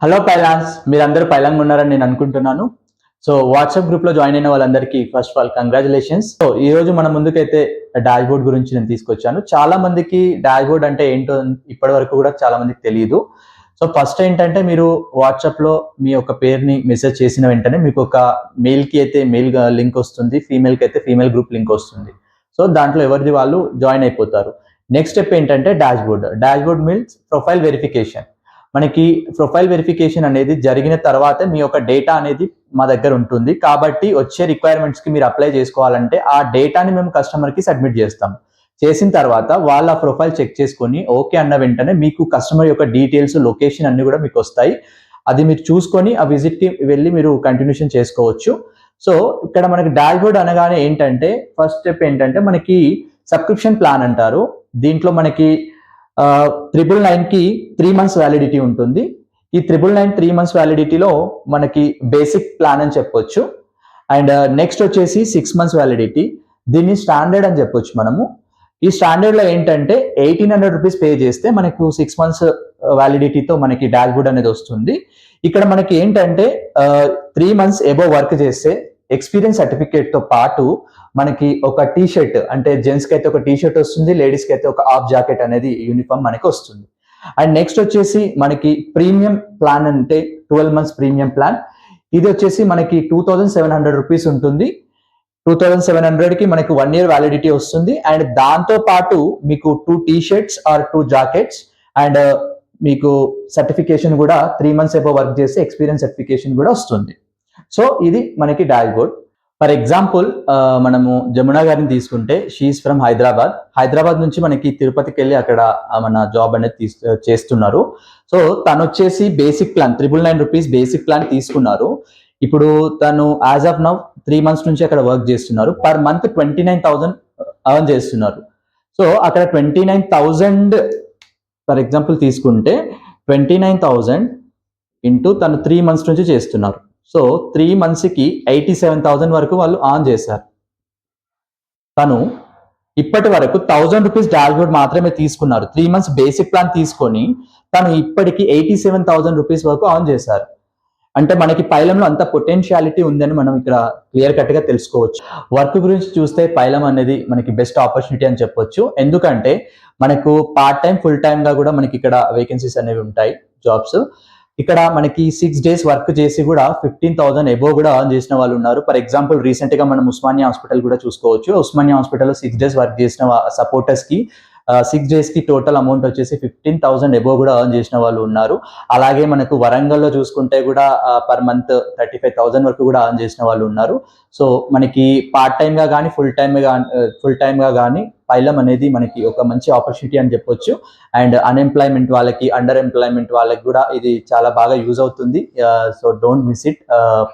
Hello pylons, మీరందరూ పైలంగా ఉన్నారని నేను అనుకుంటున్నాను. సో వాట్సాప్ గ్రూప్ లో జాయిన్ అయిన వాళ్ళందరికీ first of all congratulations. So ఈ రోజు మన ముందుకైతే డాష్ బోర్డ్ గురించి నేను తీసుకొచ్చాను. చాలా మందికి డాష్ బోర్డ్ అంటే ఏంటో ఇప్పటి వరకు కూడా చాలా మందికి తెలియదు. సో ఫస్ట్ ఏంటంటే మీరు వాట్సాప్ లో మీ యొక్క పేరుని మెసేజ్ చేసిన వెంటనే మీకు ఒక మెయిల్ కి అయితే మెయిల్ లింక్ వస్తుంది, ఫీమేల్ కి అయితే ఫీమేల్ గ్రూప్ లింక్ వస్తుంది. సో దాంట్లో ఎవరిది వాళ్ళు జాయిన్ అయిపోతారు. నెక్స్ట్ స్టెప్ ఏంటంటే dash board. Dash board means profile verification. మనకి ప్రొఫైల్ వెరిఫికేషన్ అనేది జరిగిన తర్వాత మీ యొక్క డేటా అనేది మా దగ్గర ఉంటుంది. కాబట్టి వచ్చే రిక్వైర్మెంట్స్ కి మీరు అప్లై చేసుకోవాలంటే ఆ డేటాని మేము కస్టమర్ కి సబ్మిట్ చేస్తాం. చేసిన తర్వాత వాళ్ళ ప్రొఫైల్ చెక్ చేసుకొని ఓకే అన్న వెంటనే మీకు కస్టమర్ యొక్క డీటెయిల్స్, లొకేషన్ అన్ని కూడా మీకు వస్తాయి. అది మీరు చూసుకొని ఆ విజిట్ కి వెళ్ళి మీరు కంటిన్యూషన్ చేసుకోవచ్చు. సో ఇక్కడ మనకి డాష్ బోర్డ్ అనగానే ఏంటంటే ఫస్ట్ స్టెప్ ఏంటంటే మనకి సబ్స్క్రిప్షన్ ప్లాన్ అంటారు. దీంట్లో మనకి 999 కి 3 months వ్యాలిడిటీ ఉంటుంది. ఈ 999 3 months వ్యాలిడిటీలో మనకి బేసిక్ ప్లాన్ అని చెప్పొచ్చు. అండ్ నెక్స్ట్ వచ్చేసి 6 months వ్యాలిడిటీ. దీన్ని స్టాండర్డ్ అని చెప్పొచ్చు మనము. ఈ స్టాండర్డ్ లో ఏంటంటే 1800 రూపీస్ పే చేస్తే మనకు 6 months వ్యాలిడిటీతో మనకి డాష్ బోర్డ్ అనేది వస్తుంది. ఇక్కడ మనకి ఏంటంటే 3 months ఎబోవ్ వర్క్ చేస్తే ఎక్స్పీరియన్స్ సర్టిఫికేట్ తో పాటు మనకి ఒక టీ షర్ట్, అంటే జెంట్స్ కి అయితే ఒక టీ షర్ట్ వస్తుంది, లేడీస్ కి అయితే ఒక హాఫ్ జాకెట్ అనేది యూనిఫామ్ మనకి వస్తుంది. అండ్ నెక్స్ట్ వచ్చేసి మనకి ప్రీమియం ప్లాన్ అంటే 12 months ప్రీమియం ప్లాన్. ఇది వచ్చేసి మనకి 2700 రూపీస్ ఉంటుంది. 2700 కి మనకి 1 year వ్యాలిడిటీ వస్తుంది. అండ్ దాంతో పాటు మీకు 2 T shirts or 2 jackets and మీకు సర్టిఫికేషన్ కూడా 3 months ఎబో వర్క్ చేస్తే ఎక్స్పీరియన్స్ సర్టిఫికేషన్ కూడా వస్తుంది. సో ఇది మనకి డాష్ బోర్డ్. ఫర్ ఎగ్జాంపుల్ మనము జమునా గారిని తీసుకుంటే, షీఈస్ ఫ్రమ్ హైదరాబాద్ నుంచి మనకి తిరుపతికి వెళ్ళి అక్కడ మన జాబ్ అనేది చేస్తున్నారు. సో తను వచ్చేసి basic plan 999 rupees basic plan తీసుకున్నారు. ఇప్పుడు తను యాజ్ ఆఫ్ నౌ 3 months నుంచి అక్కడ వర్క్ చేస్తున్నారు. పర్ మంత్ 29,000 ఎర్న్ చేస్తున్నారు. సో అక్కడ 29,000 ఫర్ ఎగ్జాంపుల్ తీసుకుంటే 29,000 ఇంటూ తను 3 months నుంచి చేస్తున్నారు. సో 3 months కి 87,000 వరకు వాళ్ళు ఆన్ చేశారు. తను ఇప్పటి వరకు 1000 రూపీస్ డాష్ బోర్డ్ మాత్రమే తీసుకున్నారు. 3 months బేసిక్ ప్లాన్ తీసుకొని తను ఇప్పటికి 87,000 రూపీస్ వరకు ఆన్ చేశారు. అంటే మనకి పైలంలో అంత పొటెన్షియాలిటీ ఉందని మనం ఇక్కడ క్లియర్ కట్ గా తెలుసుకోవచ్చు. వర్క్ గురించి చూస్తే పైలం అనేది మనకి బెస్ట్ ఆపర్చునిటీ అని చెప్పొచ్చు. ఎందుకంటే మనకు పార్ట్ టైం, ఫుల్ టైం గా కూడా మనకి ఇక్కడ వేకెన్సీస్ అనేవి ఉంటాయి, జాబ్స్. ఇక్కడ మనకి 6 days వర్క్ చేసి కూడా 15,000 ఎబో కూడా ఆన్ చేసిన వాళ్ళు ఉన్నారు. ఫర్ ఎగ్జాంపుల్ రీసెంట్ గా మనం ఉస్మానియా హాస్పిటల్ కూడా చూసుకోవచ్చు. ఉస్మానియా హాస్పిటల్లో 6 days వర్క్ చేసిన సపోర్టర్స్ కి 6 days కి టోటల్ అమౌంట్ వచ్చేసి 15,000 ఎబో కూడా ఆన్ చేసిన వాళ్ళు ఉన్నారు. అలాగే మనకు వరంగల్లో చూసుకుంటే కూడా పర్ మంత్ 35,000 వరకు కూడా ఆన్ చేసిన వాళ్ళు ఉన్నారు. సో మనకి పార్ట్ టైమ్ గా కానీ ఫుల్ టైమ్ గా కానీ పైలం అనేది మనకి ఒక మంచి ఆపర్చునిటీ అని చెప్పొచ్చు. అండ్ అన్ఎంప్లాయ్మెంట్ వాళ్ళకి, అండర్ ఎంప్లాయ్మెంట్ వాళ్ళకి కూడా ఇది చాలా బాగా యూజ్ అవుతుంది. So don't miss it.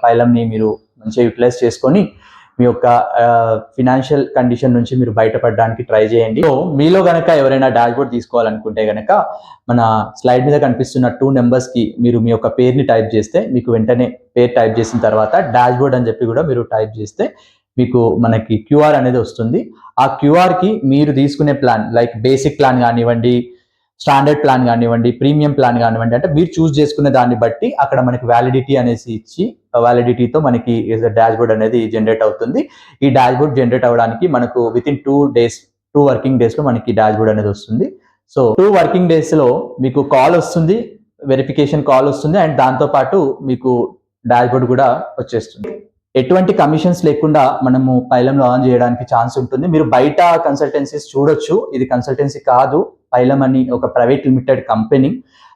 పైలంని మీరు మంచిగా యూటిలైజ్ చేసుకొని మీ యొక్క ఫినాన్షియల్ కండిషన్ నుంచి మీరు బయటపడడానికి ట్రై చేయండి. సో మీలో గనక ఎవరైనా డాష్ బోర్డ్ తీసుకోవాలనుకుంటే గనక మన స్లైడ్ మీద కనిపిస్తున్న 2 numbers కి మీరు మీ యొక్క పేరుని టైప్ చేస్తే మీకు వెంటనే పేరు టైప్ చేసిన తర్వాత డాష్ బోర్డ్ అని చెప్పి కూడా మీరు టైప్ చేస్తే మీకు మనకి QR అనేది వస్తుంది. ఆ QR కి మీరు తీసుకునే ప్లాన్, లైక్ బేసిక్ ప్లాన్ కానివ్వండి, స్టాండర్డ్ ప్లాన్ కానివ్వండి, ప్రీమియం ప్లాన్ కానివ్వండి, అంటే మీరు చూస్ చేసుకునే దాన్ని బట్టి అక్కడ మనకి వ్యాలిడిటీ అనేసి ఇచ్చి వ్యాలిడిటీతో మనకి డాష్ బోర్డ్ అనేది జనరేట్ అవుతుంది. ఈ డాష్ బోర్డ్ జనరేట్ అవ్వడానికి మనకు వితిన్ 2 working days లో మనకి డాష్ బోర్డ్ అనేది వస్తుంది. సో 2 working days లో మీకు కాల్ వస్తుంది, వెరిఫికేషన్ కాల్ వస్తుంది. అండ్ దాంతో పాటు మీకు డాష్ బోర్డ్ కూడా వచ్చేస్తుంది. ఎటువంటి కమిషన్స్ లేకుండా మనము పైలంలో ఆన్ చేయడానికి ఛాన్స్ ఉంటుంది. మీరు బయట కన్సల్టెన్సీస్ చూడొచ్చు. ఇది కన్సల్టెన్సీ కాదు, పైలం అని ఒక ప్రైవేట్ లిమిటెడ్ కంపెనీ.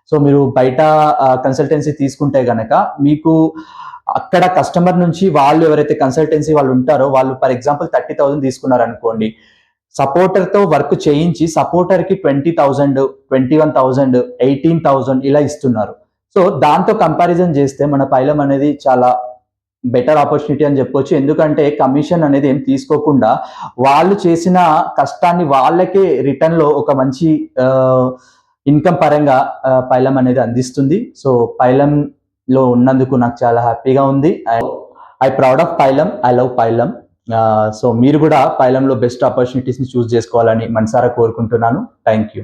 సో మీరు బయట కన్సల్టెన్సీ తీసుకుంటే గనక మీకు అక్కడ కస్టమర్ నుంచి వాళ్ళు ఎవరైతే కన్సల్టెన్సీ వాళ్ళు ఉంటారో వాళ్ళు ఫర్ ఎగ్జాంపుల్ 30,000 తీసుకున్నారు అనుకోండి, సపోర్టర్ తో వర్క్ చేయించి సపోర్టర్ కి 20,000, 21,000, 18,000 ఇలా ఇస్తున్నారు. సో దాంతో కంపారిజన్ చేస్తే మన పైలం అనేది చాలా బెటర్ ఆపర్చునిటీ అని చెప్పొచ్చు. ఎందుకంటే కమిషన్ అనేది ఏం తీసుకోకుండా వాళ్ళు చేసిన కష్టాన్ని వాళ్ళకే రిటర్న్ లో ఒక మంచి ఇన్కమ్ పరంగా పైలం అనేది అందిస్తుంది. సో పైలం లో ఉన్నందుకు నాకు చాలా హ్యాపీగా ఉంది. I proud of Pailam, I love Pailam. So మీరు కూడా పైలంలో బెస్ట్ ఆపర్చునిటీస్ ని చూస్ చేసుకోవాలని మనసారా కోరుకుంటున్నాను. Thank you.